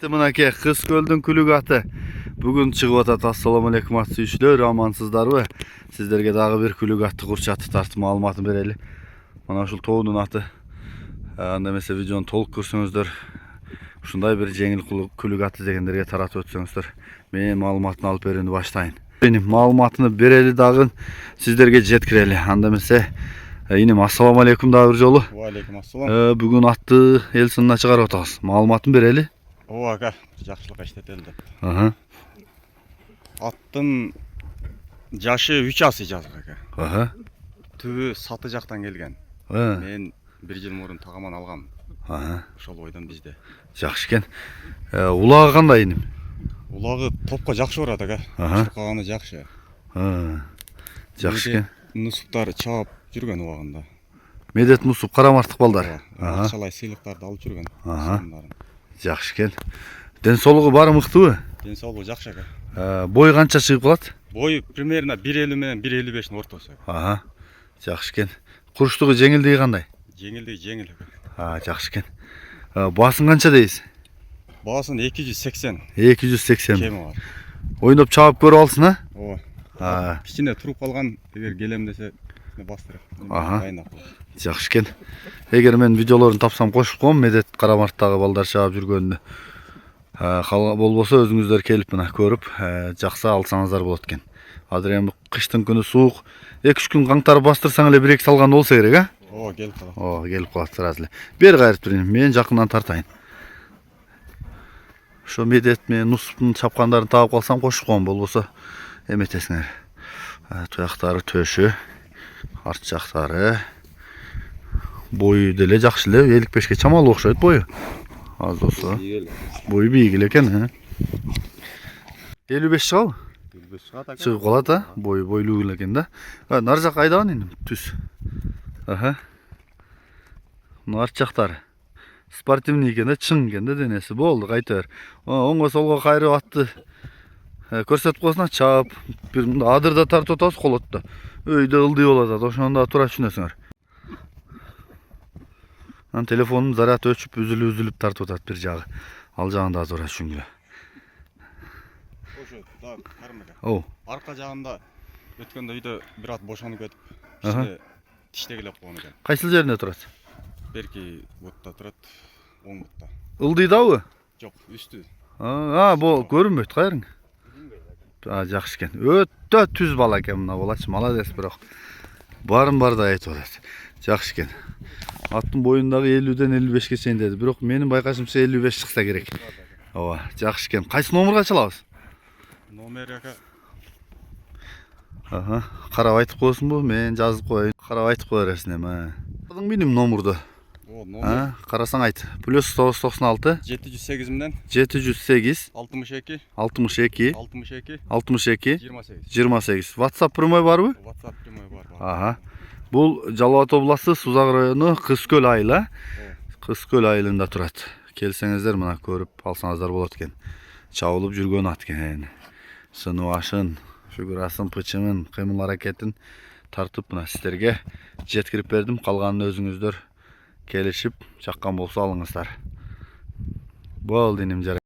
Мынакей Кыз көлдүн күлүк аты бүгүн чыгып атат. Ассаламу алейкум ат сүйүүчүлөр, амансыздарбы? Сиздерге дагы бир күлүк аты курчаты тартып маалыматын берели. Мына ушул тоонун аты. Анда эмесе видеону толук көрсөңүздөр, ушундай бир жеңил күлүк аты дегендерге таратып өтсөңүздөр, мен маалыматын алып берүүнү баштайын. Менин маалыматыны берели дагы сиздерге жеткирели. Анда эмесе инем ассаламу алейкум дагы бир жолу. Ва алейкум ассалам. Бүгүн атты эл сынына чыгарып атабыз. Маалыматын берели. Ооба ака, жакшылыкка иштетели деп. Аттын жашы 3 асы жазык ака. Түбү Саты жактан келген. Мен 1 жыл мурун тагаман алгам. Ошол бойдон бизде. Жакшы экен. Улагы кандай инем? Улагы топко жакшы барат ака. Чуркаганы жакшы. Жакшы экен. Нусуптар чаап жүргөн убагында. Медет Нусуп карамартык балдар. Акчалай сыйлыктарды алып жүргөн. Жакшы экен. Ден соолугу баары мыктыбы? Ден соолугу жакшы ака. Бой канча чыгып калат? Бою примерно 1.50 менен 1.55-тин ортосу. Жакшы экен. Курчтугу жеңилдиги кандай? Жеңилдиги жеңил. Жакшы экен. Баасын канча дейсиз? Баасын 280. 280. Кеми бар. Ойноп чаап көрүп алсын, Ооба. Кичине туруп калган, эгер келем десе бастырып. Жакшы экен. Эгер мен видеолорун тапсам кошуп коем, Медет Карамарттагы балдар чаап жүргөнүнү. Болбосо өзүңүздөр келип мына көрүп, жакса алсаңыздар болот экен. Азыр эми кыштын күнү суук, 2-3 күн каңтарып бастырсаң эле 1-2 салганда болсо керек, Ооба, келип калат. Келип калат сразу эле. Бери кайрып турайын, мен жакындан тартайын. Ошо Медет менен Нусуптун чапкандарын таап калсам кошуп коем, болбосо эметесиңер. Туяктары төшү, арт жактары. Бою деле жакшы эле, 55ке чамалуу окшойт бою. Аз болсо. Бою бийик эле экен, 55 чыгабы? 55 чыгат ака. Чыгып калат, бою бойлуу эле экен да. Нар жак айдаган инем, түз. Мына арт жактары. Спортивный экен да, чың экен да денеси. Болду, кайта бер. Оңго солго кайрып атты. Көрсөтүп койсуңар, чаап, бир адырда тартып атабыз колотто. Өйдө ылдый болуп атат, ошондо туура түшүнөсүңөр. Телефонум заряд өчүп, үзүлүп тартып атат бир жагы. Ал жагында туура түшүнгүлө. Ошо да кармага. Арка жагында өткөндө үйдө бир ат бошонуп кетип, тиштегилеп койгон экен. Кайсыл жеринде турат? Берки бутта турат, оң бутта. Ылдыйдабы? Жок, үстү. Бул көрүнбөйт, кайрың? Жакшы экен. Өтө түз бала экен мына балачы, молодец бирок. Барын барда айтып атат. Жакшы экен. Аттын боюндагы 50ден 55ке чейин деди. Бирок менин байкашымча 55 чыкса керек. Ооба, жакшы экен. Кайсы номерге чалабыз? Номер ака. Карап айтып коесуңбу? Мен жазып коеюн. Карап айтып кое бересиң эми. Алдың миним номурду. Номер. Карасаң айт. +996 708 менен 708 62 62 62 62 28. 28. WhatsApp прямой барбы? WhatsApp прямой бар. Бул Жалал Абад областы Сузак району Кыз көл айылы. Кыз көл айылында турат. Келсеңиздер мына көрүп алсаңыздар болот экен. Чабылып жүргөн ат экен. Сыныбашын, фигурасын, пычымын, кыймыл аракетин тартып мына сиздерге жеткирип бердим. Калганын өзүңүздөр келишип, жаккан болсо алыңыздар. Болду инем жарай.